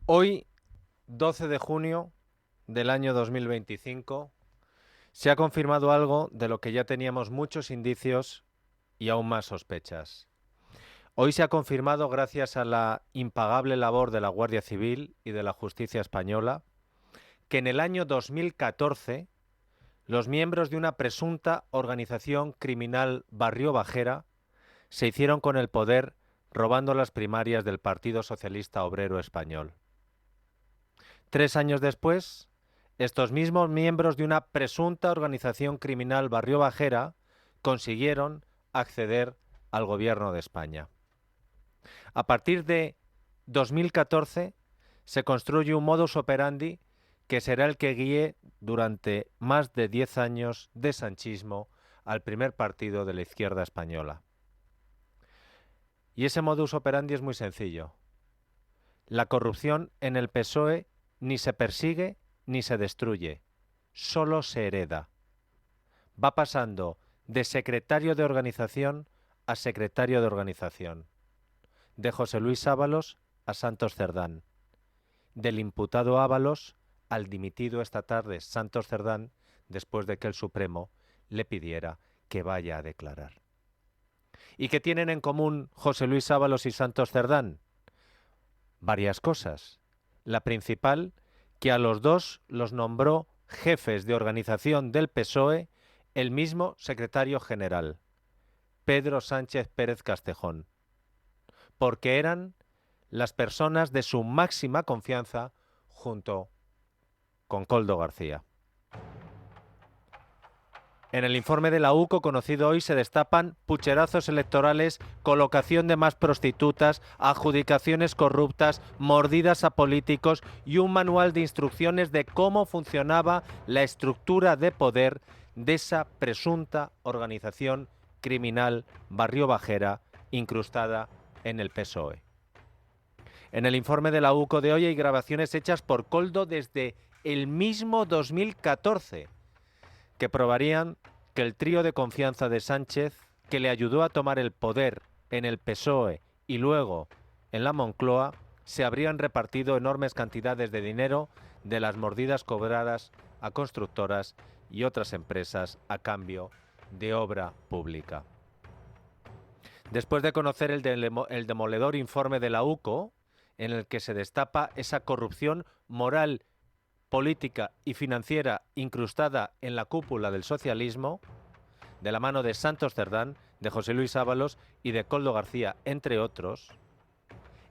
Hoy, 12 de junio del año 2025, se ha confirmado algo de lo que ya teníamos muchos indicios y aún más sospechas. Hoy se ha confirmado, gracias a la impagable labor de la Guardia Civil y de la justicia española, que en el año 2014 los miembros de una presunta organización criminal barriobajera se hicieron con el poder robando las primarias del Partido Socialista Obrero Español. 3 años después, estos mismos miembros de una presunta organización criminal barriobajera consiguieron acceder al gobierno de España. A partir de 2014 se construye un modus operandi que será el que guíe durante más de 10 años de sanchismo al primer partido de la izquierda española. Y ese modus operandi es muy sencillo. La corrupción en el PSOE ni se persigue ni se destruye, solo se hereda. Va pasando de secretario de organización a secretario de organización, de José Luis Ábalos a Santos Cerdán, del imputado Ábalos al dimitido esta tarde Santos Cerdán, después de que el Supremo le pidiera que vaya a declarar. ¿Y qué tienen en común José Luis Ábalos y Santos Cerdán? Varias cosas. La principal, que a los dos los nombró jefes de organización del PSOE el mismo secretario general, Pedro Sánchez Pérez Castejón, porque eran las personas de su máxima confianza junto con Koldo García. En el informe de la UCO conocido hoy se destapan pucherazos electorales, colocación de más prostitutas, adjudicaciones corruptas, mordidas a políticos y un manual de instrucciones de cómo funcionaba la estructura de poder de esa presunta organización criminal barriobajera incrustada en el PSOE. En el informe de la UCO de hoy hay grabaciones hechas por Koldo desde el mismo 2014 que probarían que el trío de confianza de Sánchez, que le ayudó a tomar el poder en el PSOE y luego en la Moncloa, se habrían repartido enormes cantidades de dinero de las mordidas cobradas a constructoras y otras empresas a cambio de obra pública. Después de conocer el demoledor informe de la UCO, en el que se destapa esa corrupción moral, política y financiera incrustada en la cúpula del socialismo, de la mano de Santos Cerdán, de José Luis Ábalos y de Koldo García, entre otros,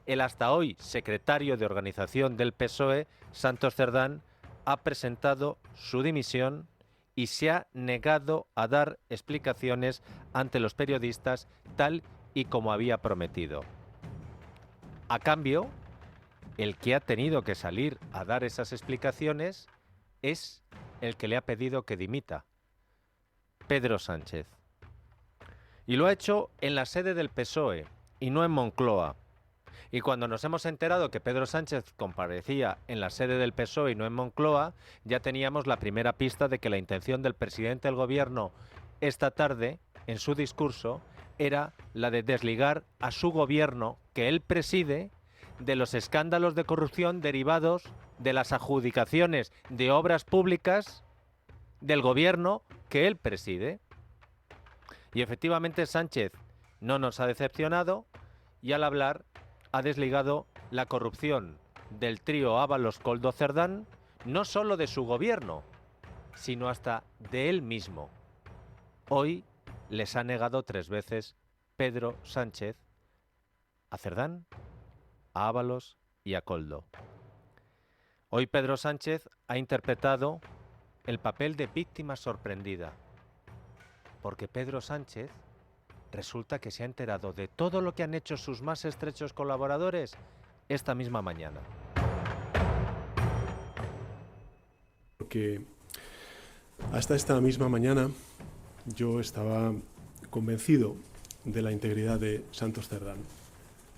el hasta hoy secretario de organización del PSOE, Santos Cerdán, ha presentado su dimisión y se ha negado a dar explicaciones ante los periodistas tal y como había prometido. A cambio, el que ha tenido que salir a dar esas explicaciones es el que le ha pedido que dimita, Pedro Sánchez. Y lo ha hecho en la sede del PSOE y no en Moncloa. Y cuando nos hemos enterado que Pedro Sánchez comparecía en la sede del PSOE y no en Moncloa, ya teníamos la primera pista de que la intención del presidente del gobierno esta tarde, en su discurso, era la de desligar a su gobierno, que él preside, de los escándalos de corrupción derivados de las adjudicaciones de obras públicas del gobierno que él preside. Y efectivamente Sánchez no nos ha decepcionado y al hablar ha desligado la corrupción del trío Ábalos-Koldo Cerdán no solo de su gobierno, sino hasta de él mismo. Hoy les ha negado 3 veces Pedro Sánchez a Cerdán, a Ábalos y a Koldo. Hoy Pedro Sánchez ha interpretado el papel de víctima sorprendida, porque Pedro Sánchez resulta que se ha enterado de todo lo que han hecho sus más estrechos colaboradores esta misma mañana. Porque hasta esta misma mañana yo estaba convencido de la integridad de Santos Cerdán.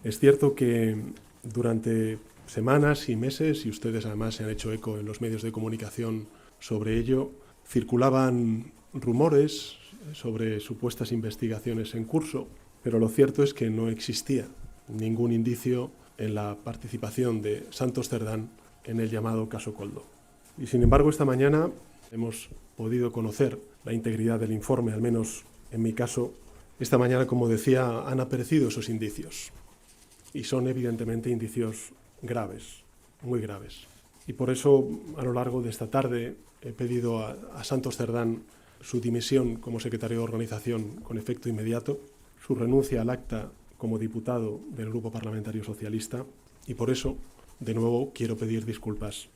Es cierto que durante semanas y meses, y ustedes además se han hecho eco en los medios de comunicación sobre ello, circulaban rumores sobre supuestas investigaciones en curso, pero lo cierto es que no existía ningún indicio en la participación de Santos Cerdán en el llamado caso Koldo. Y sin embargo, esta mañana hemos podido conocer la integridad del informe, al menos en mi caso. Esta mañana, como decía, han aparecido esos indicios. Y son evidentemente indicios graves, muy graves. Y por eso, a lo largo de esta tarde, he pedido a Santos Cerdán su dimisión como secretario de organización con efecto inmediato, su renuncia al acta como diputado del Grupo Parlamentario Socialista, y por eso, de nuevo, quiero pedir disculpas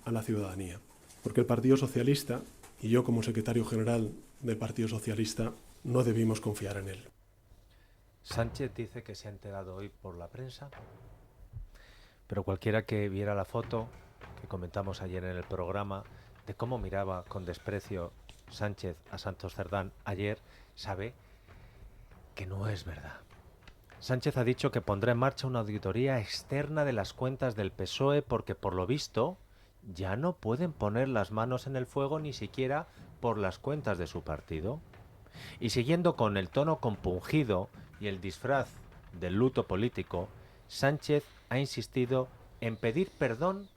a la ciudadanía. Porque el Partido Socialista, y yo como secretario general del Partido Socialista, no debimos confiar en él. Sánchez dice que se ha enterado hoy por la prensa, pero cualquiera que viera la foto que comentamos ayer en el programa de cómo miraba con desprecio Sánchez a Santos Cerdán ayer, sabe que no es verdad. Sánchez ha dicho que pondrá en marcha una auditoría externa de las cuentas del PSOE porque, por lo visto, ya no pueden poner las manos en el fuego ni siquiera por las cuentas de su partido. Y siguiendo con el tono compungido y el disfraz del luto político, Sánchez ha insistido en pedir perdón,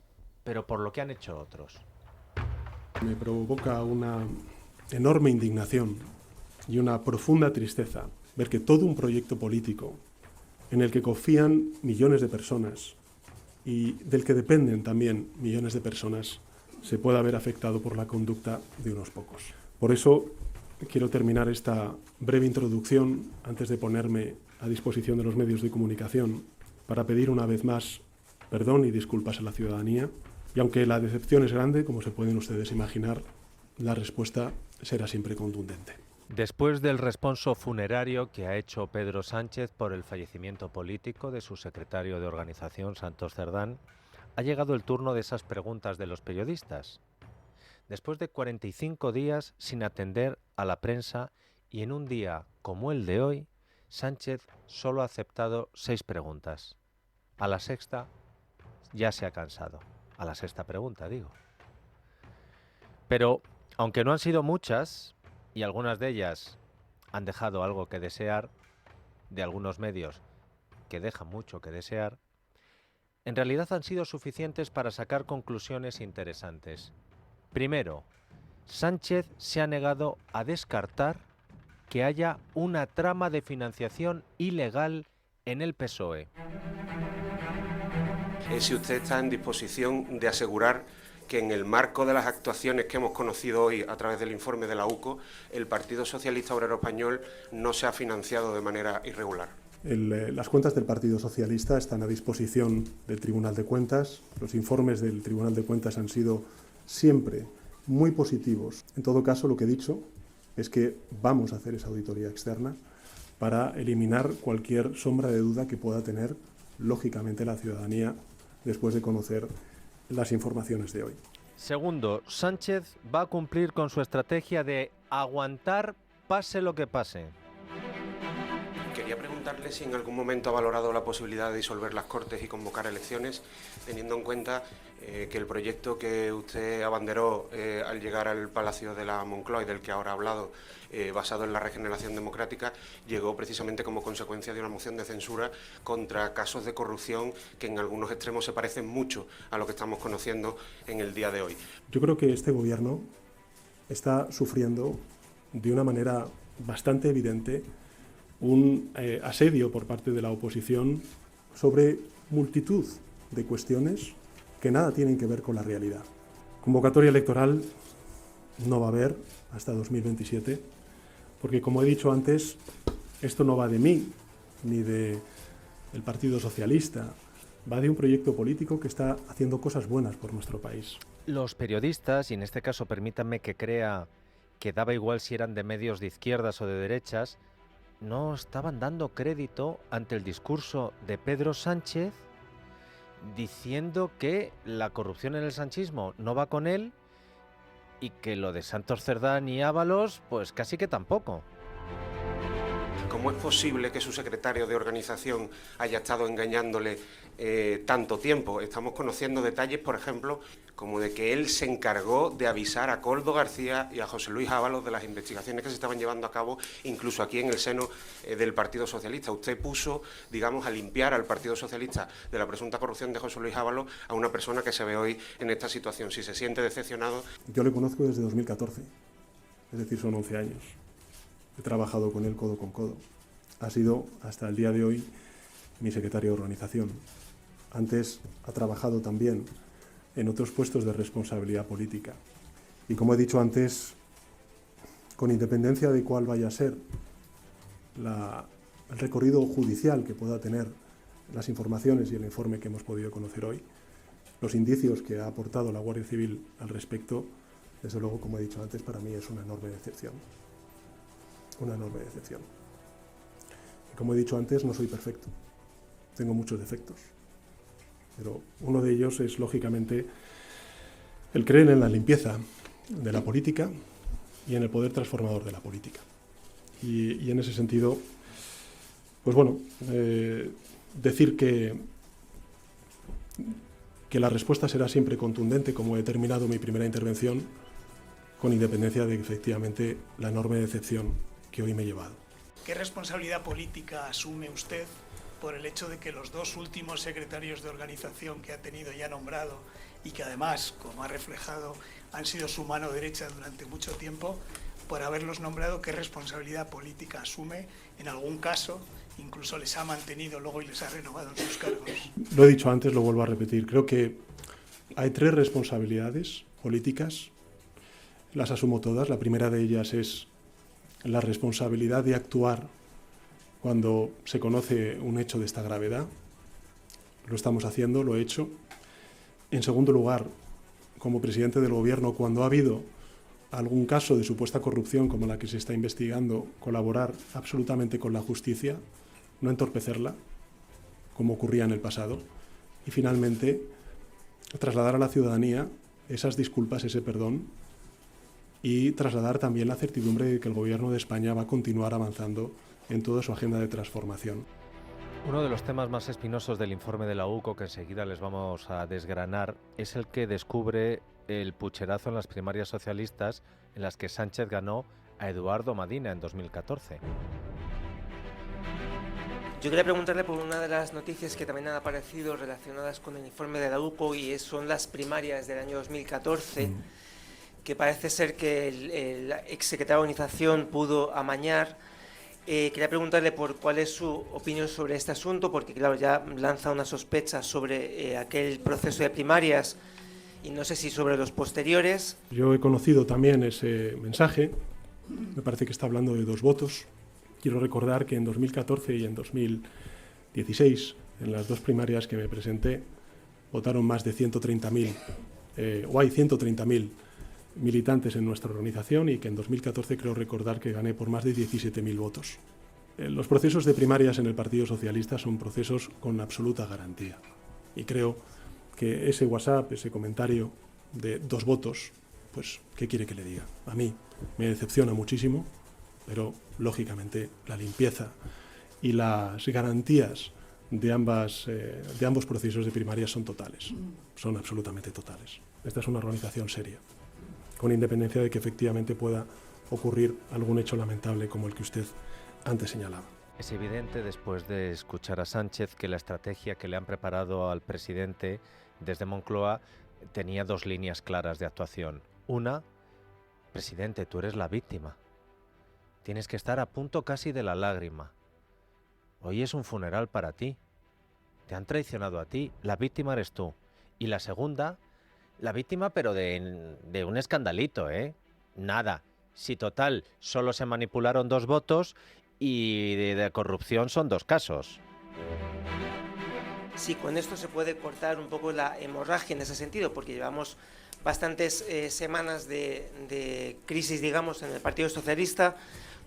pero por lo que han hecho otros. Me provoca una enorme indignación y una profunda tristeza ver que todo un proyecto político en el que confían millones de personas y del que dependen también millones de personas se pueda ver afectado por la conducta de unos pocos. Por eso quiero terminar esta breve introducción antes de ponerme a disposición de los medios de comunicación para pedir una vez más perdón y disculpas a la ciudadanía. Y aunque la decepción es grande, como se pueden ustedes imaginar, la respuesta será siempre contundente. Después del responso funerario que ha hecho Pedro Sánchez por el fallecimiento político de su secretario de organización, Santos Cerdán, ha llegado el turno de esas preguntas de los periodistas. Después de 45 días sin atender a la prensa y en un día como el de hoy, Sánchez solo ha aceptado 6 preguntas. A la sexta ya se ha cansado. A la sexta pregunta, digo. Pero, aunque no han sido muchas, y algunas de ellas han dejado algo que desear, de algunos medios que dejan mucho que desear, en realidad han sido suficientes para sacar conclusiones interesantes. Primero, Sánchez se ha negado a descartar que haya una trama de financiación ilegal en el PSOE. Si usted está en disposición de asegurar que en el marco de las actuaciones que hemos conocido hoy a través del informe de la UCO, el Partido Socialista Obrero Español no se ha financiado de manera irregular. Las cuentas del Partido Socialista están a disposición del Tribunal de Cuentas. Los informes del Tribunal de Cuentas han sido siempre muy positivos. En todo caso, lo que he dicho es que vamos a hacer esa auditoría externa para eliminar cualquier sombra de duda que pueda tener, lógicamente, la ciudadanía después de conocer las informaciones de hoy. Segundo, Sánchez va a cumplir con su estrategia de aguantar pase lo que pase. Quería preguntarle si en algún momento ha valorado la posibilidad de disolver las Cortes y convocar elecciones, teniendo en cuenta que el proyecto que usted abanderó al llegar al Palacio de la Moncloa y del que ahora ha hablado, basado en la regeneración democrática, llegó precisamente como consecuencia de una moción de censura contra casos de corrupción que en algunos extremos se parecen mucho a lo que estamos conociendo en el día de hoy. Yo creo que este gobierno está sufriendo de una manera bastante evidente un asedio por parte de la oposición sobre multitud de cuestiones que nada tienen que ver con la realidad. Convocatoria electoral no va a haber hasta 2027, porque como he dicho antes, esto no va de mí ni del Partido Socialista, va de un proyecto político que está haciendo cosas buenas por nuestro país. Los periodistas, y en este caso permítanme que crea que daba igual si eran de medios de izquierdas o de derechas, no estaban dando crédito ante el discurso de Pedro Sánchez diciendo que la corrupción en el sanchismo no va con él y que lo de Santos Cerdán y Ábalos pues casi que tampoco. ¿cómo es posible que su secretario de organización haya estado engañándole tanto tiempo? Estamos conociendo detalles, por ejemplo, como de que él se encargó de avisar a Koldo García y a José Luis Ábalos de las investigaciones que se estaban llevando a cabo, incluso aquí en el seno del Partido Socialista. Usted puso, digamos, a limpiar al Partido Socialista de la presunta corrupción de José Luis Ábalos a una persona que se ve hoy en esta situación. Si se siente decepcionado. Yo le conozco desde 2014, es decir, son 11 años. He trabajado con él codo con codo. Ha sido, hasta el día de hoy, mi secretario de organización. Antes ha trabajado también en otros puestos de responsabilidad política. Y como he dicho antes, con independencia de cuál vaya a ser el recorrido judicial que pueda tener las informaciones y el informe que hemos podido conocer hoy, los indicios que ha aportado la Guardia Civil al respecto, desde luego, como he dicho antes, para mí es una enorme decepción. Una enorme decepción. Y como he dicho antes, no soy perfecto. Tengo muchos defectos. Pero uno de ellos es, lógicamente, el creer en la limpieza de la política y en el poder transformador de la política. Y en ese sentido, pues bueno, decir que la respuesta será siempre contundente, como he terminado mi primera intervención, con independencia de efectivamente la enorme decepción que hoy me he llevado. ¿Qué responsabilidad política asume usted por el hecho de que los dos últimos secretarios de organización que ha tenido ya nombrado y que además, como ha reflejado, han sido su mano derecha durante mucho tiempo, por haberlos nombrado, qué responsabilidad política asume? En algún caso, incluso les ha mantenido luego y les ha renovado en sus cargos. Lo he dicho antes, lo vuelvo a repetir. Creo que hay 3 responsabilidades políticas. Las asumo todas. La primera de ellas es la responsabilidad de actuar cuando se conoce un hecho de esta gravedad. Lo estamos haciendo, lo he hecho. En segundo lugar, como presidente del Gobierno, cuando ha habido algún caso de supuesta corrupción como la que se está investigando, colaborar absolutamente con la justicia, no entorpecerla, como ocurría en el pasado. Y finalmente, trasladar a la ciudadanía esas disculpas, ese perdón, y trasladar también la certidumbre de que el Gobierno de España va a continuar avanzando en toda su agenda de transformación. Uno de los temas más espinosos del informe de la UCO, que enseguida les vamos a desgranar, es el que descubre el pucherazo en las primarias socialistas en las que Sánchez ganó a Eduardo Madina en 2014. Yo quería preguntarle por una de las noticias que también han aparecido relacionadas con el informe de la UCO, y son las primarias del año 2014, que parece ser que el exsecretario de organización pudo amañar. Quería preguntarle por cuál es su opinión sobre este asunto, porque claro, ya lanza una sospecha sobre aquel proceso de primarias y no sé si sobre los posteriores. Yo he conocido también ese mensaje, me parece que está hablando de 2 votos. Quiero recordar que en 2014 y en 2016, en las 2 primarias que me presenté, votaron más de 130.000, o hay 130.000 militantes en nuestra organización, y que en 2014 creo recordar que gané por más de 17.000 votos. Los procesos de primarias en el Partido Socialista son procesos con absoluta garantía. Y creo que ese WhatsApp, ese comentario de 2 votos, pues, ¿qué quiere que le diga? A mí me decepciona muchísimo, pero, lógicamente, la limpieza y las garantías de ambos procesos de primarias son totales, son absolutamente totales. Esta es una organización seria, con independencia de que efectivamente pueda ocurrir algún hecho lamentable como el que usted antes señalaba. Es evidente, después de escuchar a Sánchez, que la estrategia que le han preparado al presidente desde Moncloa tenía 2 líneas claras de actuación. Una, presidente, tú eres la víctima. Tienes que estar a punto casi de la lágrima. Hoy es un funeral para ti. Te han traicionado a ti. La víctima eres tú. Y la segunda, la víctima pero de un escandalito, ¿eh? Nada. Si total, solo se manipularon 2 votos y de corrupción son 2 casos. Sí, con esto se puede cortar un poco la hemorragia en ese sentido, porque llevamos bastantes semanas de crisis, digamos, en el Partido Socialista,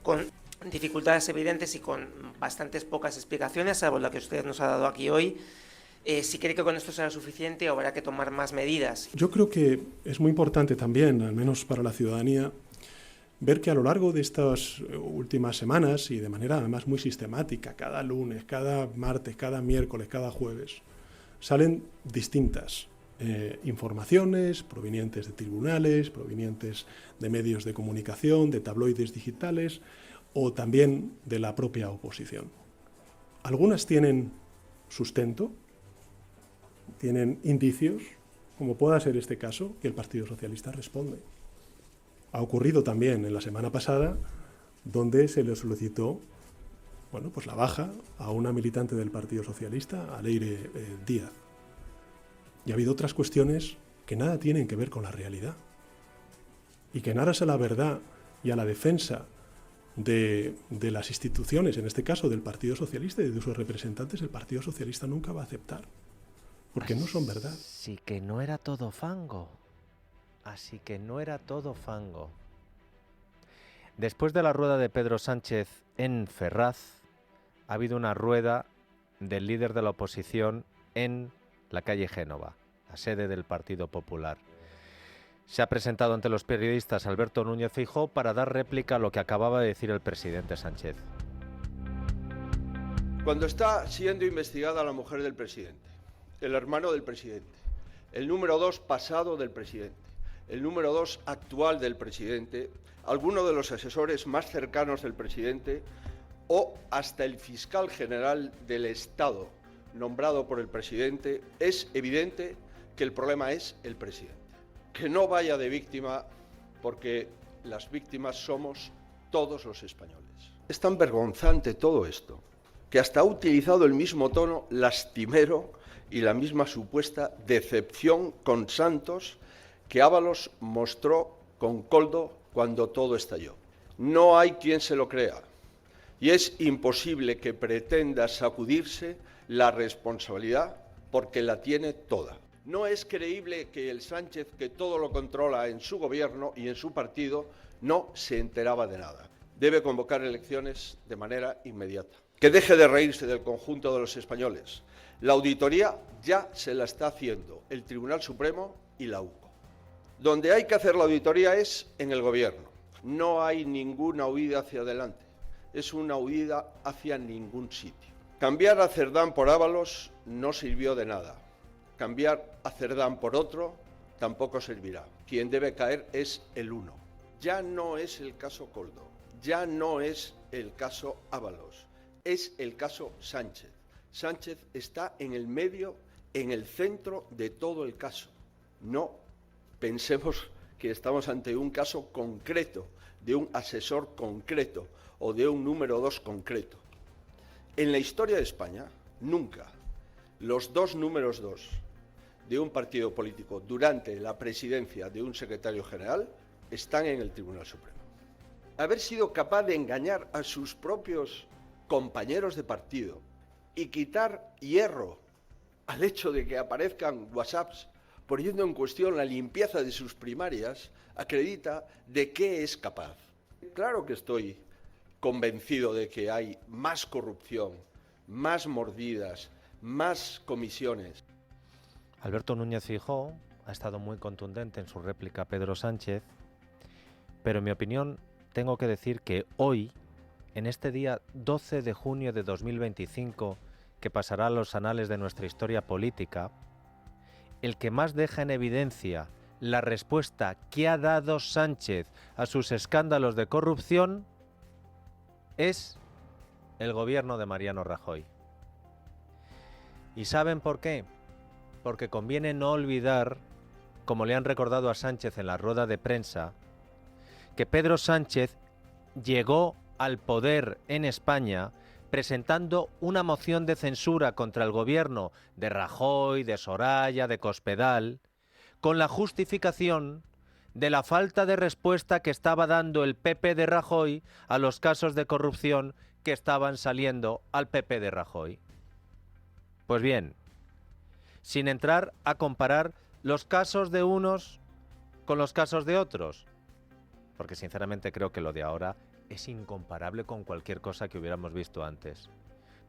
con dificultades evidentes y con bastantes pocas explicaciones, salvo la que usted nos ha dado aquí hoy. Si cree que con esto será suficiente o habrá que tomar más medidas. Yo creo que es muy importante también, al menos para la ciudadanía, ver que a lo largo de estas últimas semanas y de manera además muy sistemática, cada lunes, cada martes, cada miércoles, cada jueves, salen distintas informaciones provenientes de tribunales, provenientes de medios de comunicación, de tabloides digitales o también de la propia oposición. Algunas tienen sustento, tienen indicios, como pueda ser este caso, que el Partido Socialista responde. Ha ocurrido también en la semana pasada, donde se le solicitó pues la baja a una militante del Partido Socialista, a Leire Díaz. Y ha habido otras cuestiones que nada tienen que ver con la realidad. Y que en aras a la verdad y a la defensa de las instituciones, en este caso del Partido Socialista y de sus representantes, el Partido Socialista nunca va a aceptar. Porque no son verdad. Así que no era todo fango. Así que no era todo fango. Después de la rueda de Pedro Sánchez en Ferraz, ha habido una rueda del líder de la oposición en la calle Génova, la sede del Partido Popular. Se ha presentado ante los periodistas Alberto Núñez Feijóo para dar réplica a lo que acababa de decir el presidente Sánchez. Cuando está siendo investigada la mujer del presidente, el hermano del presidente, el número 2 pasado del presidente, el número 2 actual del presidente, alguno de los asesores más cercanos del presidente o hasta el fiscal general del Estado nombrado por el presidente, es evidente que el problema es el presidente. Que no vaya de víctima, porque las víctimas somos todos los españoles. Es tan vergonzante todo esto, que hasta ha utilizado el mismo tono lastimero y la misma supuesta decepción con Santos que Ábalos mostró con Koldo cuando todo estalló. No hay quien se lo crea, y es imposible que pretenda sacudirse la responsabilidad porque la tiene toda. No es creíble que el Sánchez, que todo lo controla en su gobierno y en su partido, no se enteraba de nada. Debe convocar elecciones de manera inmediata. Que deje de reírse del conjunto de los españoles. La auditoría ya se la está haciendo el Tribunal Supremo y la UCO. Donde hay que hacer la auditoría es en el gobierno. No hay ninguna huida hacia adelante. Es una huida hacia ningún sitio. Cambiar a Cerdán por Ábalos no sirvió de nada. Cambiar a Cerdán por otro tampoco servirá. Quien debe caer es el uno. Ya no es el caso Koldo, ya no es el caso Ábalos, es el caso Sánchez. Sánchez está en el medio, en el centro de todo el caso. No pensemos que estamos ante un caso concreto, de un asesor concreto o de un número 2 concreto. En la historia de España, nunca los dos números 2 de un partido político durante la presidencia de un secretario general están en el Tribunal Supremo. Haber sido capaz de engañar a sus propios compañeros de partido y quitar hierro al hecho de que aparezcan WhatsApps poniendo en cuestión la limpieza de sus primarias, acredita de qué es capaz. Claro que estoy convencido de que hay más corrupción, más mordidas, más comisiones. Alberto Núñez Feijóo ha estado muy contundente en su réplica a Pedro Sánchez, pero en mi opinión tengo que decir que hoy, en este día 12 de junio de 2025, que pasará a los anales de nuestra historia política, el que más deja en evidencia la respuesta que ha dado Sánchez a sus escándalos de corrupción es el gobierno de Mariano Rajoy. ¿Y saben por qué? Porque conviene no olvidar, como le han recordado a Sánchez en la rueda de prensa, que Pedro Sánchez llegó al poder en España presentando una moción de censura contra el gobierno de Rajoy, de Soraya, de Cospedal, con la justificación de la falta de respuesta que estaba dando el PP de Rajoy a los casos de corrupción que estaban saliendo al PP de Rajoy. Pues bien, sin entrar a comparar los casos de unos con los casos de otros, porque sinceramente creo que lo de ahora es incomparable con cualquier cosa que hubiéramos visto antes.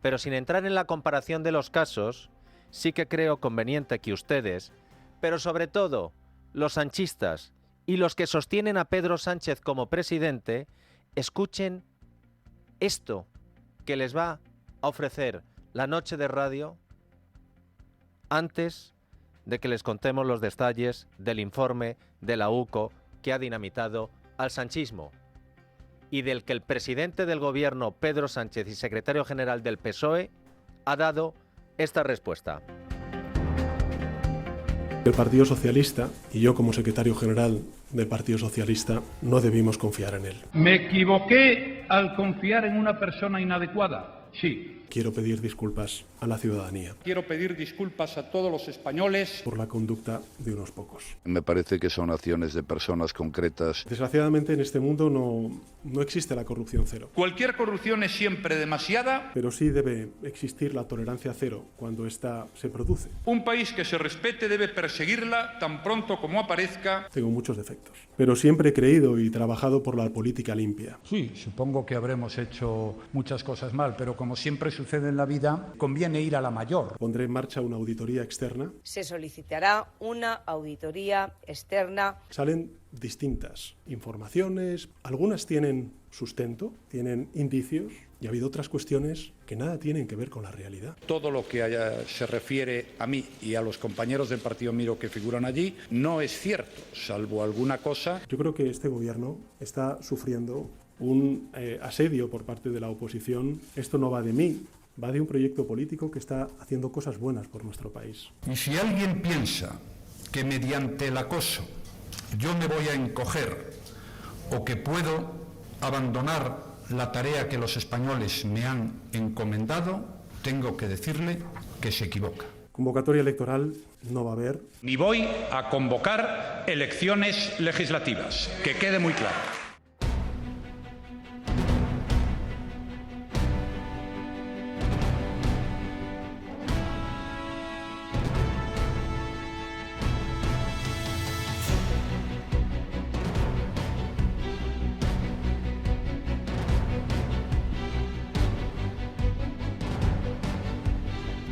Pero sin entrar en la comparación de los casos, sí que creo conveniente que ustedes, pero sobre todo los sanchistas y los que sostienen a Pedro Sánchez como presidente, escuchen esto que les va a ofrecer la noche de radio antes de que les contemos los detalles del informe de la UCO que ha dinamitado al sanchismo y del que el presidente del gobierno, Pedro Sánchez, y secretario general del PSOE, ha dado esta respuesta. El Partido Socialista y yo como secretario general del Partido Socialista no debimos confiar en él. ¿Me equivoqué al confiar en una persona inadecuada? Sí. Quiero pedir disculpas a la ciudadanía. Quiero pedir disculpas a todos los españoles por la conducta de unos pocos. Me parece que son acciones de personas concretas. Desgraciadamente en este mundo no existe la corrupción cero. Cualquier corrupción es siempre demasiada. Pero sí debe existir la tolerancia cero cuando ésta se produce. Un país que se respete debe perseguirla tan pronto como aparezca. Tengo muchos defectos, pero siempre he creído y trabajado por la política limpia. Sí, supongo que habremos hecho muchas cosas mal, pero como siempre sucede en la vida, conviene ir a la mayor. Pondré en marcha una auditoría externa. Se solicitará una auditoría externa. Salen distintas informaciones, algunas tienen sustento, tienen indicios, y ha habido otras cuestiones que nada tienen que ver con la realidad. Todo lo que se refiere a mí y a los compañeros del Partido Miro que figuran allí no es cierto, salvo alguna cosa. Yo creo que este gobierno está sufriendo un asedio por parte de la oposición. Esto no va de mí, va de un proyecto político que está haciendo cosas buenas por nuestro país. Y si alguien piensa que mediante el acoso yo me voy a encoger o que puedo abandonar la tarea que los españoles me han encomendado, tengo que decirle que se equivoca. Convocatoria electoral no va a haber. Ni voy a convocar elecciones legislativas, que quede muy claro.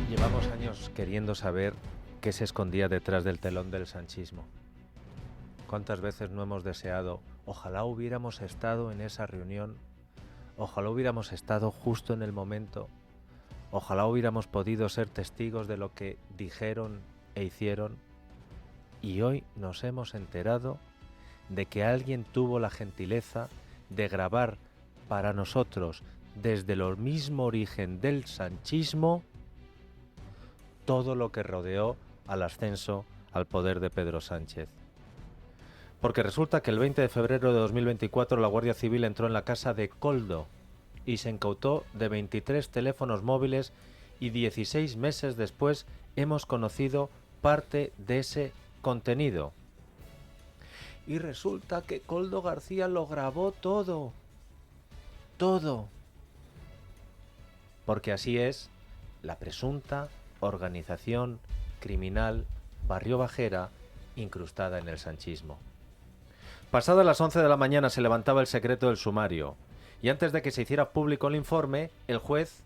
Llevamos años queriendo saber qué se escondía detrás del telón del sanchismo. ¿Cuántas veces no hemos deseado, ojalá hubiéramos estado en esa reunión, ojalá hubiéramos estado justo en el momento, ojalá hubiéramos podido ser testigos de lo que dijeron e hicieron? Y hoy nos hemos enterado de que alguien tuvo la gentileza de grabar para nosotros, desde el mismo origen del sanchismo, todo lo que rodeó al ascenso al poder de Pedro Sánchez. Porque resulta que el 20 de febrero de 2024 la Guardia Civil entró en la casa de Koldo y se incautó de 23 teléfonos móviles, y 16 meses después hemos conocido parte de ese contenido. Y resulta que Koldo García lo grabó todo. Todo. Porque así es la presunta organización criminal Barrio Bajera incrustada en el sanchismo. Pasadas las 11 de la mañana se levantaba el secreto del sumario, y antes de que se hiciera público el informe, el juez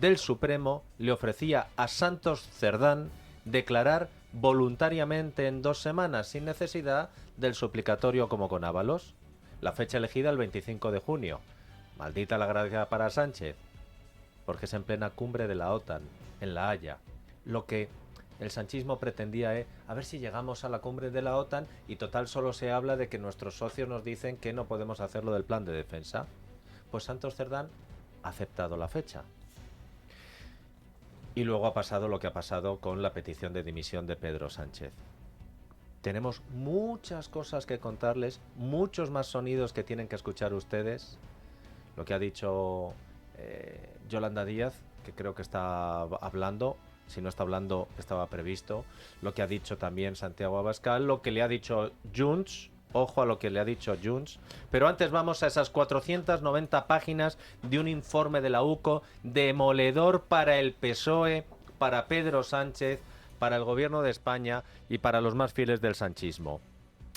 del Supremo le ofrecía a Santos Cerdán declarar voluntariamente en 2 semanas, sin necesidad del suplicatorio como con Ábalos. La fecha elegida el 25 de junio. Maldita la gracia para Sánchez, porque es en plena cumbre de la OTAN, en La Haya. Lo que el sanchismo pretendía es a ver si llegamos a la cumbre de la OTAN y total solo se habla de que nuestros socios nos dicen que no podemos hacerlo del plan de defensa. Pues Santos Cerdán ha aceptado la fecha. Y luego ha pasado lo que ha pasado con la petición de dimisión de Pedro Sánchez. Tenemos muchas cosas que contarles, muchos más sonidos que tienen que escuchar ustedes. Lo que ha dicho Yolanda Díaz, que creo que está hablando. Si no está hablando, estaba previsto. Lo que ha dicho también Santiago Abascal, lo que le ha dicho Junts, ojo a lo que le ha dicho Junts. Pero antes vamos a esas 490 páginas de un informe de la UCO demoledor para el PSOE, para Pedro Sánchez, para el gobierno de España y para los más fieles del sanchismo.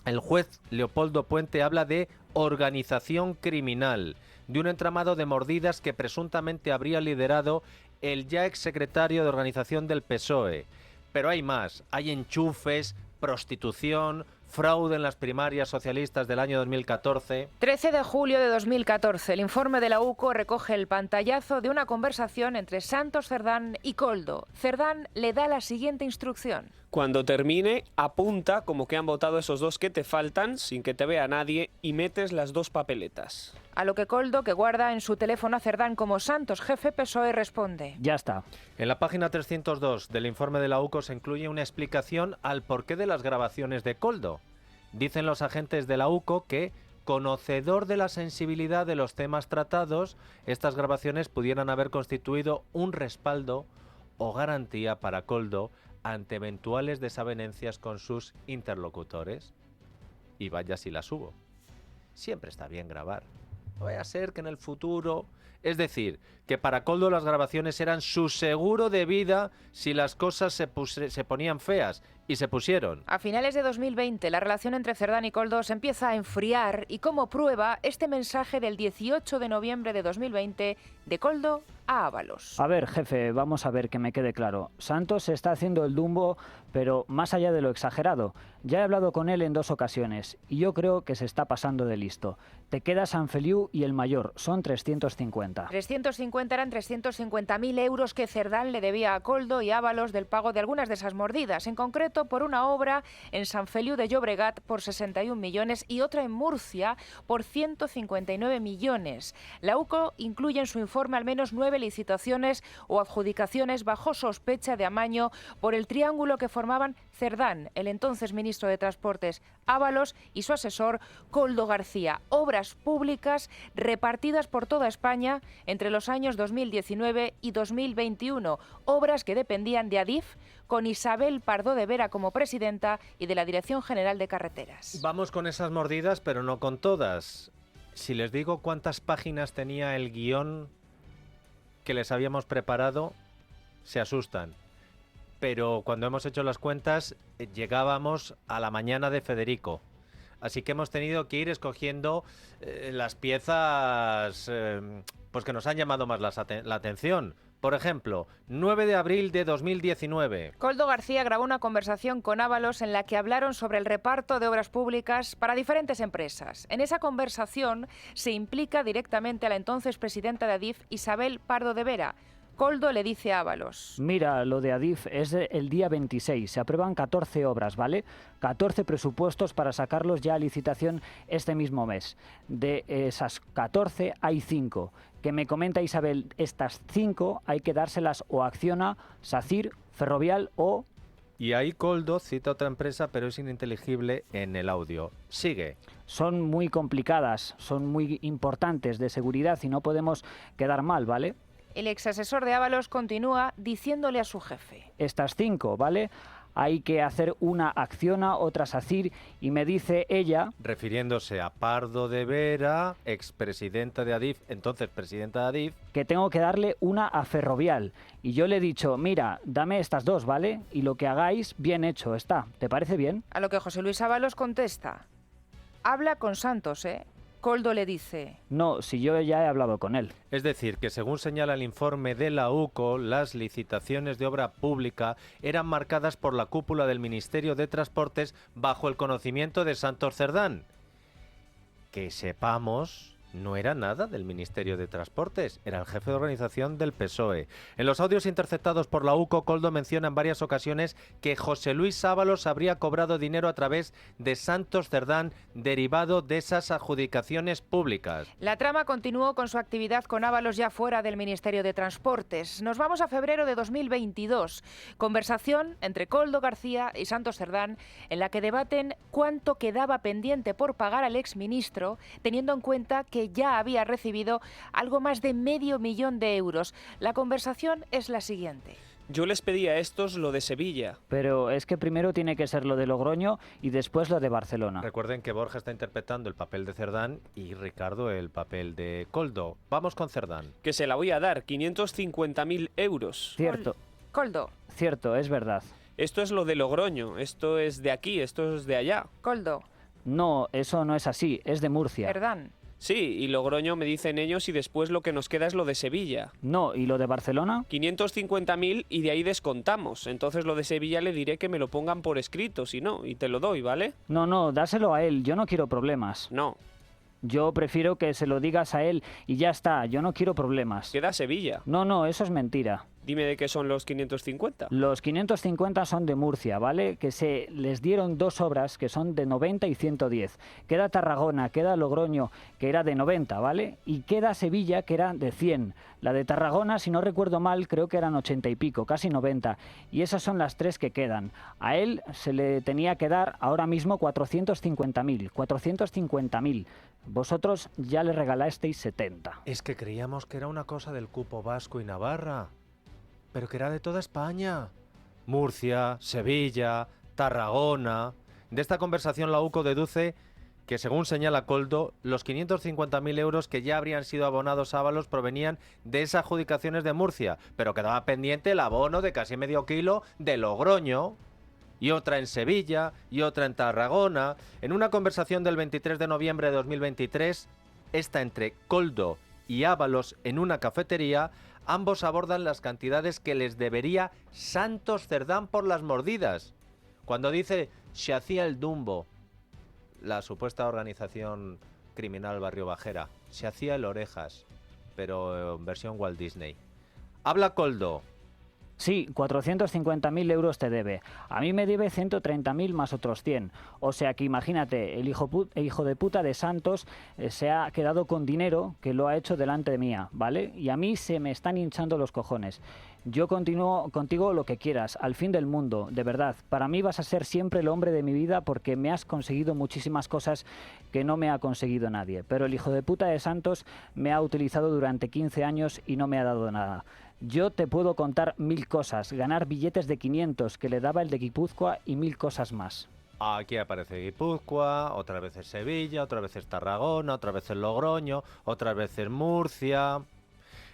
El juez Leopoldo Puente habla de organización criminal, de un entramado de mordidas que presuntamente habría liderado el ya exsecretario de Organización del PSOE. Pero hay más, hay enchufes, prostitución, fraude en las primarias socialistas del año 2014. 13 de julio de 2014, el informe de la UCO recoge el pantallazo de una conversación entre Santos Cerdán y Koldo. Cerdán le da la siguiente instrucción. Cuando termine, apunta como que han votado esos dos que te faltan, sin que te vea nadie, y metes las 2 papeletas. A lo que Koldo, que guarda en su teléfono a Cerdán como Santos jefe PSOE, responde. Ya está. En la página 302 del informe de la UCO se incluye una explicación al porqué de las grabaciones de Koldo. Dicen los agentes de la UCO que, conocedor de la sensibilidad de los temas tratados, estas grabaciones pudieran haber constituido un respaldo o garantía para Koldo ante eventuales desavenencias con sus interlocutores. Y vaya si las hubo. Siempre está bien grabar. No vaya a ser que en el futuro... Es decir, que para Koldo las grabaciones eran su seguro de vida si las cosas se ponían feas, y se pusieron. A finales de 2020, la relación entre Cerdán y Koldo se empieza a enfriar, y como prueba, este mensaje del 18 de noviembre de 2020 de Koldo a Ábalos. A ver, jefe, vamos a ver que me quede claro. Santos se está haciendo el Dumbo, pero más allá de lo exagerado. Ya he hablado con él en 2 ocasiones, y yo creo que se está pasando de listo. Te queda San Feliu y el mayor, son 350. 350 eran 350.000 euros que Cerdán le debía a Koldo y Ábalos del pago de algunas de esas mordidas, en concreto por una obra en San Feliu de Llobregat por 61 millones y otra en Murcia por 159 millones. La UCO incluye en su informe al menos 9 licitaciones o adjudicaciones bajo sospecha de amaño por el triángulo que formaban Cerdán, el entonces ministro de Transportes, Ábalos y su asesor Koldo García. Obras públicas repartidas por toda España entre los años 2019 y 2021. Obras que dependían de Adif, con Isabel Pardo de Vera como presidenta y de la Dirección General de Carreteras. Vamos con esas mordidas, pero no con todas. Si les digo cuántas páginas tenía el guión que les habíamos preparado, se asustan. Pero cuando hemos hecho las cuentas, llegábamos a la mañana de Federico. Así que hemos tenido que ir escogiendo las piezas pues que nos han llamado más la atención. Por ejemplo, 9 de abril de 2019. Koldo García grabó una conversación con Ábalos en la que hablaron sobre el reparto de obras públicas para diferentes empresas. En esa conversación se implica directamente a la entonces presidenta de Adif, Isabel Pardo de Vera. Koldo le dice a Ábalos. Mira, lo de Adif es el día 26. Se aprueban 14 obras, ¿vale? 14 presupuestos para sacarlos ya a licitación este mismo mes. De esas 14 hay 5. Que me comenta Isabel, estas 5 hay que dárselas o a Acciona, SACIR, Ferrovial o... Y ahí Koldo cita otra empresa, pero es ininteligible en el audio. Sigue. Son muy complicadas, son muy importantes de seguridad y no podemos quedar mal, ¿vale? El exasesor de Ábalos continúa diciéndole a su jefe. Estas 5, ¿vale? Hay que hacer una Acciona, otra SACIR, y me dice ella... Refiriéndose a Pardo de Vera, expresidenta de Adif, entonces presidenta de Adif... Que tengo que darle una a Ferrovial. Y yo le he dicho, mira, dame estas 2, ¿vale? Y lo que hagáis, bien hecho está. ¿Te parece bien? A lo que José Luis Ábalos contesta. Habla con Santos, ¿eh? Koldo le dice... No, si yo ya he hablado con él. Es decir, que según señala el informe de la UCO, las licitaciones de obra pública eran marcadas por la cúpula del Ministerio de Transportes bajo el conocimiento de Santos Cerdán. Que sepamos, no era nada del Ministerio de Transportes, era el jefe de organización del PSOE. En los audios interceptados por la UCO, Koldo menciona en varias ocasiones que José Luis Ábalos habría cobrado dinero a través de Santos Cerdán derivado de esas adjudicaciones públicas. La trama continuó con su actividad con Ábalos ya fuera del Ministerio de Transportes. Nos vamos a febrero de 2022. Conversación entre Koldo García y Santos Cerdán en la que debaten cuánto quedaba pendiente por pagar al exministro, teniendo en cuenta que ya había recibido algo más de $500.000 de euros. La conversación es la siguiente. Yo les pedí a estos lo de Sevilla. Pero es que primero tiene que ser lo de Logroño y después lo de Barcelona. Recuerden que Borja está interpretando el papel de Cerdán y Ricardo el papel de Koldo. Vamos con Cerdán. Que se la voy a dar, 550.000 euros. Cierto. Koldo. Cierto, es verdad. Esto es lo de Logroño, esto es de aquí, esto es de allá. Koldo. No, eso no es así, es de Murcia. Cerdán. Sí, y Logroño me dicen ellos y después lo que nos queda es lo de Sevilla. No, ¿y lo de Barcelona? 550.000 y de ahí descontamos. Entonces lo de Sevilla le diré que me lo pongan por escrito, si no, y te lo doy, ¿vale? No, dáselo a él, yo no quiero problemas. No. Yo prefiero que se lo digas a él y ya está, yo no quiero problemas. Queda Sevilla. No, eso es mentira. Dime de qué son los 550. Los 550 son de Murcia, ¿vale? Que se les dieron 2 obras que son de 90 y 110. Queda Tarragona, queda Logroño, que era de 90, ¿vale? Y queda Sevilla, que era de 100. La de Tarragona, si no recuerdo mal, creo que eran 80 y pico, casi 90. Y esas son las 3 que quedan. A él se le tenía que dar ahora mismo 450.000. 450.000. Vosotros ya le regalasteis 70. Es que creíamos que era una cosa del cupo vasco y Navarra, pero que era de toda España. Murcia, Sevilla, Tarragona. De esta conversación la UCO deduce que, según señala Koldo, los 550.000 euros que ya habrían sido abonados a Ábalos provenían de esas adjudicaciones de Murcia, pero quedaba pendiente el abono de casi medio kilo de Logroño, y otra en Sevilla, y otra en Tarragona. En una conversación del 23 de noviembre de 2023, esta entre Koldo y Ábalos en una cafetería, ambos abordan las cantidades que les debería Santos Cerdán por las mordidas. Cuando dice se hacía el Dumbo, la supuesta organización criminal Barrio Bajera, se hacía el Orejas, pero en versión Walt Disney. Habla Koldo. Sí, 450.000 euros te debe. A mí me debe 130.000 más otros 100. O sea que imagínate, el hijo de puta de Santos se ha quedado con dinero que lo ha hecho delante de mía, ¿vale? Y a mí se me están hinchando los cojones. Yo continúo contigo lo que quieras, al fin del mundo, de verdad. Para mí vas a ser siempre el hombre de mi vida porque me has conseguido muchísimas cosas que no me ha conseguido nadie. Pero el hijo de puta de Santos me ha utilizado durante 15 años y no me ha dado nada. Yo te puedo contar 1000 cosas, ganar billetes de 500 que le daba el de Guipúzcoa y 1000 cosas más. Aquí aparece Guipúzcoa, otra vez es Sevilla, otra vez es Tarragona, otra vez es Logroño, otra vez es Murcia.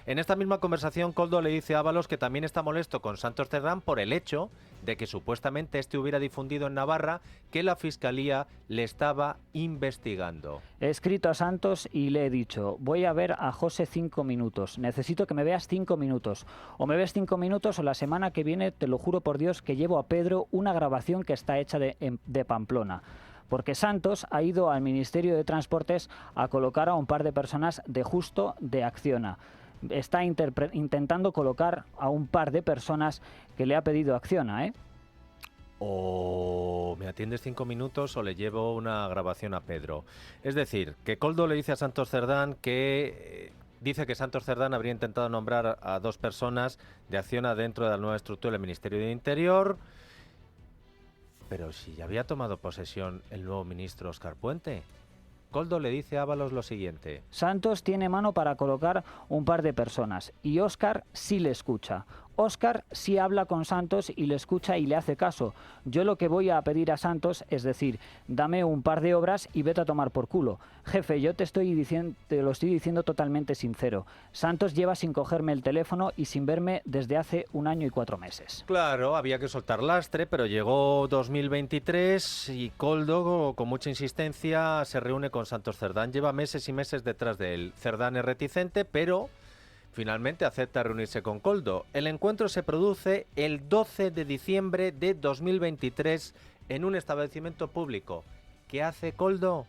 En esta misma conversación, Koldo le dice a Ábalos que también está molesto con Santos Cerdán por el hecho de que supuestamente este hubiera difundido en Navarra que la Fiscalía le estaba investigando. He escrito a Santos y le he dicho, voy a ver a José 5 minutos, necesito que me veas 5 minutos. O me ves 5 minutos o la semana que viene, te lo juro por Dios, que llevo a Pedro una grabación que está hecha de Pamplona. Porque Santos ha ido al Ministerio de Transportes a colocar a un par de personas de Justo de Acciona. Está intentando colocar a un par de personas que le ha pedido Acciona, ¿eh? O me atiendes 5 minutos o le llevo una grabación a Pedro. Es decir, que Koldo le dice a Santos Cerdán que dice que Santos Cerdán habría intentado nombrar a 2 personas de Acciona dentro de la nueva estructura del Ministerio de Interior. Pero si ya había tomado posesión el nuevo ministro Óscar Puente. Koldo le dice a Ábalos lo siguiente. Santos tiene mano para colocar un par de personas y Óscar sí le escucha. Óscar sí habla con Santos y le escucha y le hace caso. Yo lo que voy a pedir a Santos es decir, dame un par de obras y vete a tomar por culo. Jefe, yo te lo estoy diciendo totalmente sincero. Santos lleva sin cogerme el teléfono y sin verme desde hace 1 año y 4 meses. Claro, había que soltar lastre, pero llegó 2023 y Koldo, con mucha insistencia, se reúne con Santos Cerdán. Lleva meses y meses detrás de él. Cerdán es reticente, pero finalmente acepta reunirse con Koldo. El encuentro se produce el 12 de diciembre de 2023 en un establecimiento público. ¿Qué hace Koldo?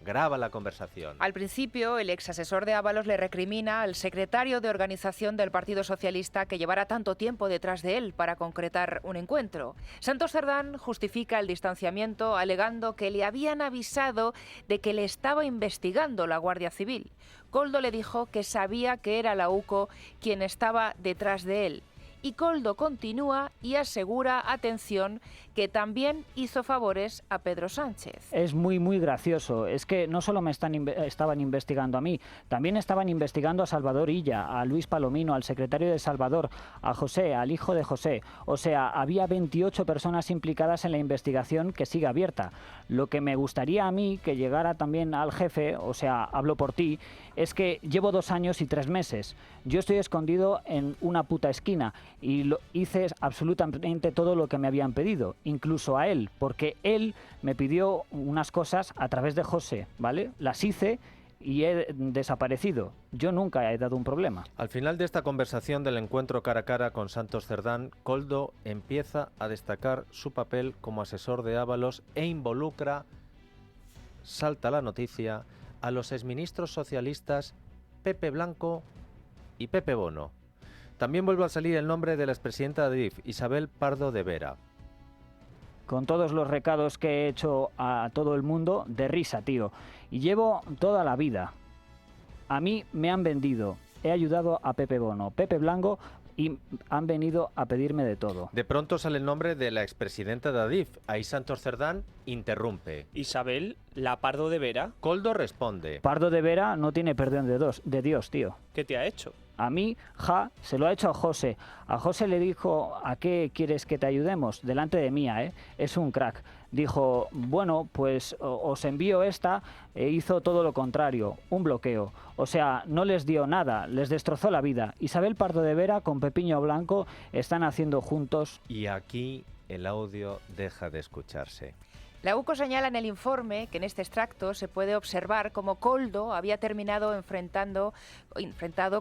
Graba la conversación. Al principio, el ex asesor de Ábalos le recrimina al secretario de organización del Partido Socialista que llevara tanto tiempo detrás de él para concretar un encuentro. Santos Cerdán justifica el distanciamiento alegando que le habían avisado de que le estaba investigando la Guardia Civil. Koldo le dijo que sabía que era la UCO quien estaba detrás de él. Y Koldo continúa y asegura, atención, que también hizo favores a Pedro Sánchez. Es muy gracioso. Es que no solo me estaban investigando a mí, también estaban investigando a Salvador Illa, a Luis Palomino, al secretario de Salvador, a José, al hijo de José. O sea, había 28 personas implicadas en la investigación que sigue abierta. Lo que me gustaría a mí que llegara también al jefe, o sea, hablo por ti, es que llevo 2 años y 3 meses. Yo estoy escondido en una puta esquina y hice absolutamente todo lo que me habían pedido, incluso a él, porque él me pidió unas cosas a través de José, ¿vale? Las hice y he desaparecido. Yo nunca he dado un problema. Al final de esta conversación del encuentro cara a cara con Santos Cerdán, Koldo empieza a destacar su papel como asesor de Ábalos e involucra, salta la noticia, a los exministros socialistas Pepe Blanco y Pepe Bono. También vuelve a salir el nombre de la expresidenta de Adif, Isabel Pardo de Vera. Con todos los recados que he hecho a todo el mundo, de risa, tío. Y llevo toda la vida. A mí me han vendido. He ayudado a Pepe Bono, Pepe Blanco, y han venido a pedirme de todo. De pronto sale el nombre de la expresidenta de Adif. Ahí Santos Cerdán interrumpe. Isabel, la Pardo de Vera. Koldo responde. Pardo de Vera no tiene perdón de Dios, tío. ¿Qué te ha hecho? A mí, se lo ha hecho a José. A José le dijo, ¿a qué quieres que te ayudemos? Delante de mía, ¿eh? Es un crack. Dijo, bueno, pues os envío esta, e hizo todo lo contrario, un bloqueo. O sea, no les dio nada, les destrozó la vida. Isabel Pardo de Vera con Pepiño Blanco están haciendo juntos... Y aquí el audio deja de escucharse. La UCO señala en el informe que en este extracto se puede observar cómo Koldo había terminado enfrentado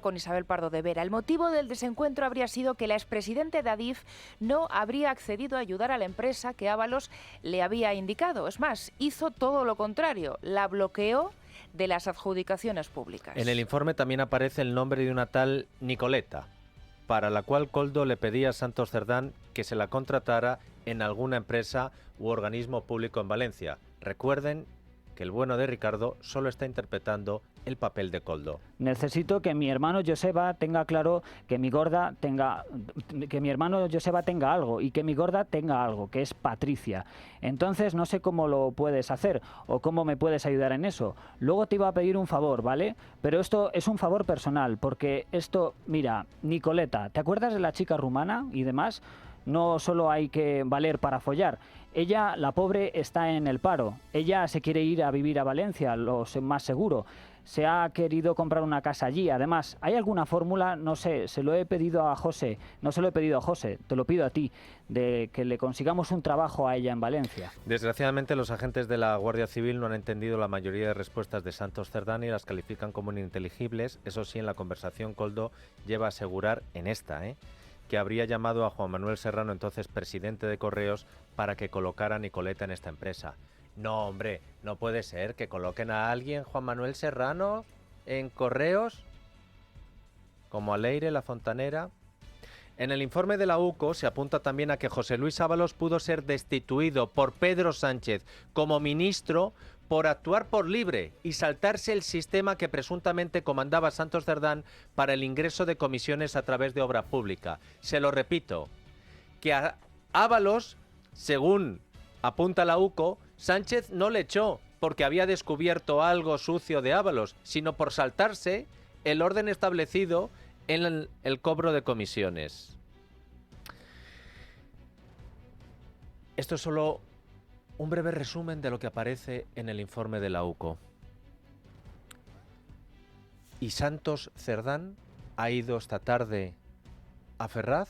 con Isabel Pardo de Vera. El motivo del desencuentro habría sido que la expresidente de Adif no habría accedido a ayudar a la empresa que Ábalos le había indicado. Es más, hizo todo lo contrario, la bloqueó de las adjudicaciones públicas. En el informe también aparece el nombre de una tal Nicoleta, para la cual Koldo le pedía a Santos Cerdán que se la contratara en alguna empresa u organismo público en Valencia. Recuerden que el bueno de Ricardo solo está interpretando el papel de Koldo. Necesito que mi hermano Joseba tenga claro que mi gorda tenga... que mi hermano Joseba tenga algo y que mi gorda tenga algo, que es Patricia. Entonces no sé cómo lo puedes hacer o cómo me puedes ayudar en eso. Luego te iba a pedir un favor, ¿vale? Pero esto es un favor personal, porque esto... Mira, Nicoleta, ¿te acuerdas de la chica rumana y demás? No solo hay que valer para follar. Ella, la pobre, está en el paro. Ella se quiere ir a vivir a Valencia, lo sé, más seguro. Se ha querido comprar una casa allí. Además, ¿hay alguna fórmula? No sé, se lo he pedido a José. No se lo he pedido a José, te lo pido a ti, de que le consigamos un trabajo a ella en Valencia. Desgraciadamente, los agentes de la Guardia Civil no han entendido la mayoría de respuestas de Santos Cerdán y las califican como ininteligibles. Eso sí, en la conversación Koldo lleva a asegurar en esta, que habría llamado a Juan Manuel Serrano, entonces presidente de Correos, para que colocara a Nicoleta en esta empresa. No, hombre, no puede ser que coloquen a alguien, Juan Manuel Serrano, en Correos, como a Leire, la fontanera. En el informe de la UCO se apunta también a que José Luis Ábalos pudo ser destituido por Pedro Sánchez como ministro por actuar por libre y saltarse el sistema que presuntamente comandaba Santos Cerdán para el ingreso de comisiones a través de obra pública. Se lo repito, que a Ábalos, según apunta la UCO, Sánchez no le echó porque había descubierto algo sucio de Ábalos, sino por saltarse el orden establecido en el cobro de comisiones. Esto es solo un breve resumen de lo que aparece en el informe de la UCO. Y Santos Cerdán ha ido esta tarde a Ferraz,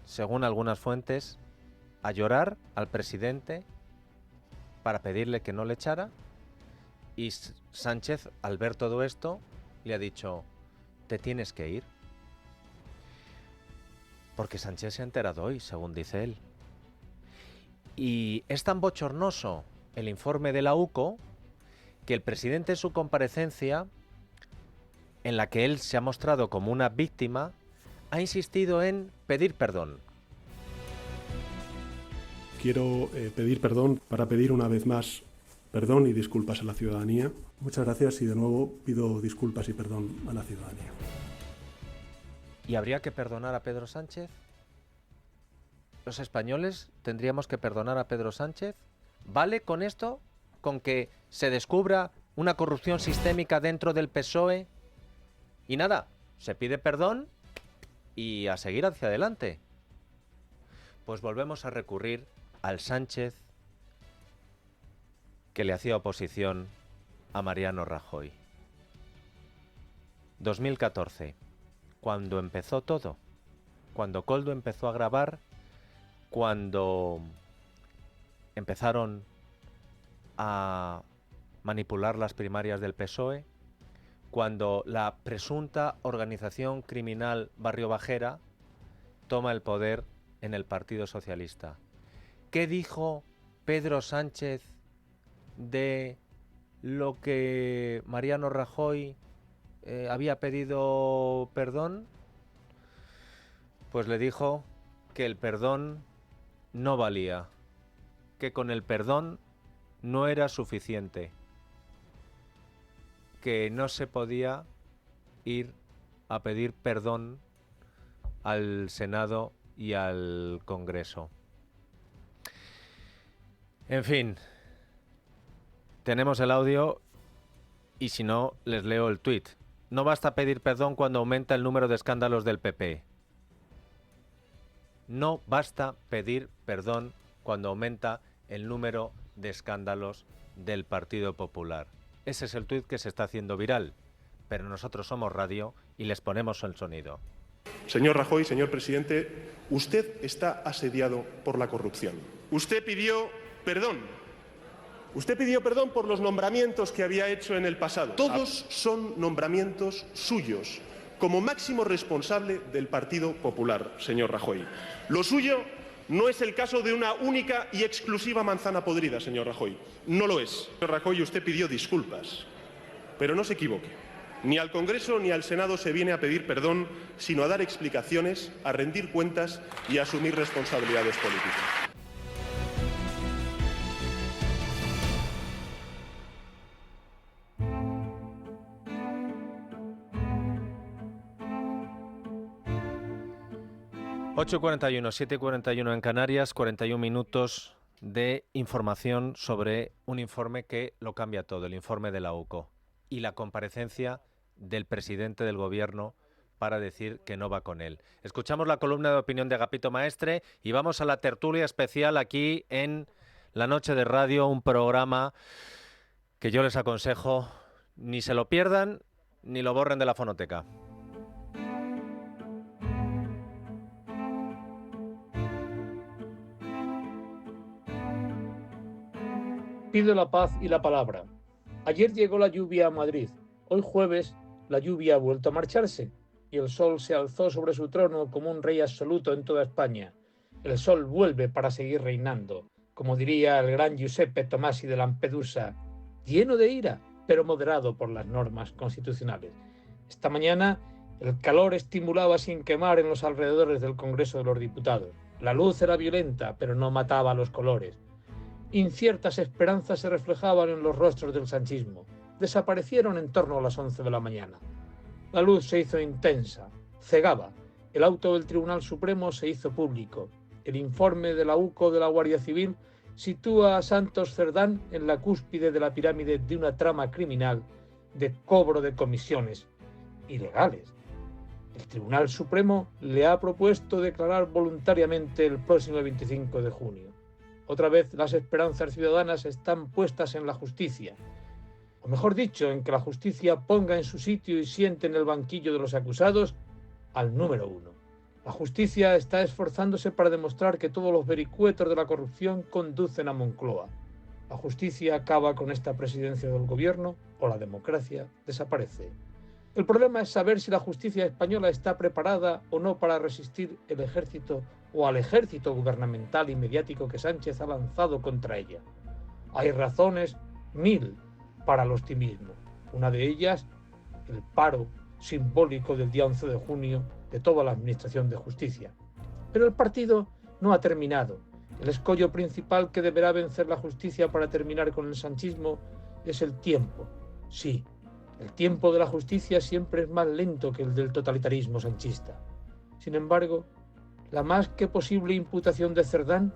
según algunas fuentes, a llorar al presidente para pedirle que no le echara, y Sánchez, al ver todo esto, le ha dicho: te tienes que ir. Porque Sánchez se ha enterado hoy, según dice él. Y es tan bochornoso el informe de la UCO que el presidente en su comparecencia, en la que él se ha mostrado como una víctima, ha insistido en pedir perdón. Quiero pedir perdón para pedir una vez más perdón y disculpas a la ciudadanía. Muchas gracias y de nuevo pido disculpas y perdón a la ciudadanía. ¿Y habría que perdonar a Pedro Sánchez? ¿Los españoles tendríamos que perdonar a Pedro Sánchez? ¿Vale con esto? ¿Con que se descubra una corrupción sistémica dentro del PSOE? Y nada, se pide perdón y a seguir hacia adelante. Pues volvemos a recurrir al Sánchez que le hacía oposición a Mariano Rajoy. 2014, cuando empezó todo, cuando Koldo empezó a grabar, cuando empezaron a manipular las primarias del PSOE, cuando la presunta organización criminal Barrio Bajera toma el poder en el Partido Socialista. ¿Qué dijo Pedro Sánchez de lo que Mariano Rajoy había pedido perdón? Pues le dijo que el perdón no valía, que con el perdón no era suficiente, que no se podía ir a pedir perdón al Senado y al Congreso. En fin, tenemos el audio y si no, les leo el tuit. No basta pedir perdón cuando aumenta el número de escándalos del PP. No basta pedir perdón cuando aumenta el número de escándalos del Partido Popular. Ese es el tuit que se está haciendo viral, pero nosotros somos radio y les ponemos el sonido. Señor Rajoy, señor presidente, usted está asediado por la corrupción. Usted pidió perdón. Usted pidió perdón por los nombramientos que había hecho en el pasado. Todos son nombramientos suyos, como máximo responsable del Partido Popular, señor Rajoy. Lo suyo no es el caso de una única y exclusiva manzana podrida, señor Rajoy. No lo es. Señor Rajoy, usted pidió disculpas, pero no se equivoque. Ni al Congreso ni al Senado se viene a pedir perdón, sino a dar explicaciones, a rendir cuentas y a asumir responsabilidades políticas. 8:41, 7:41 en Canarias, 41 minutos de información sobre un informe que lo cambia todo, el informe de la UCO y la comparecencia del presidente del gobierno para decir que no va con él. Escuchamos la columna de opinión de Agapito Maestre y vamos a la tertulia especial aquí en La Noche de Radio, un programa que yo les aconsejo ni se lo pierdan ni lo borren de la fonoteca. Pido la paz y la palabra. Ayer llegó la lluvia a Madrid. Hoy jueves la lluvia ha vuelto a marcharse y el sol se alzó sobre su trono como un rey absoluto en toda España. El sol vuelve para seguir reinando, como diría el gran Giuseppe Tomasi de Lampedusa, lleno de ira, pero moderado por las normas constitucionales. Esta mañana el calor estimulaba sin quemar en los alrededores del Congreso de los Diputados. La luz era violenta, pero no mataba a los colores. Inciertas esperanzas se reflejaban en los rostros del sanchismo. Desaparecieron en torno a las 11 de la mañana. La luz se hizo intensa, cegaba. El auto del Tribunal Supremo se hizo público. El informe de la UCO de la Guardia Civil sitúa a Santos Cerdán en la cúspide de la pirámide de una trama criminal de cobro de comisiones ilegales. El Tribunal Supremo le ha propuesto declarar voluntariamente el próximo 25 de junio. Otra vez las esperanzas ciudadanas están puestas en la justicia, o mejor dicho, en que la justicia ponga en su sitio y siente en el banquillo de los acusados al número uno. La justicia está esforzándose para demostrar que todos los vericuetos de la corrupción conducen a Moncloa. La justicia acaba con esta presidencia del gobierno o la democracia desaparece. El problema es saber si la justicia española está preparada o no para resistir el ejército o al ejército gubernamental y mediático que Sánchez ha lanzado contra ella. Hay razones 1000 para el optimismo. Una de ellas, el paro simbólico del día 11 de junio de toda la Administración de Justicia. Pero el partido no ha terminado. El escollo principal que deberá vencer la justicia para terminar con el sanchismo es el tiempo. Sí, el tiempo de la justicia siempre es más lento que el del totalitarismo sanchista. Sin embargo, la más que posible imputación de Cerdán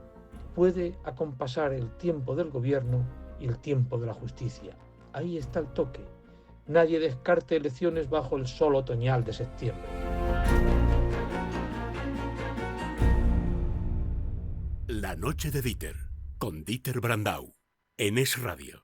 puede acompasar el tiempo del gobierno y el tiempo de la justicia. Ahí está el toque. Nadie descarte elecciones bajo el sol otoñal de septiembre. La noche de Dieter, con Dieter Brandau, en Es Radio.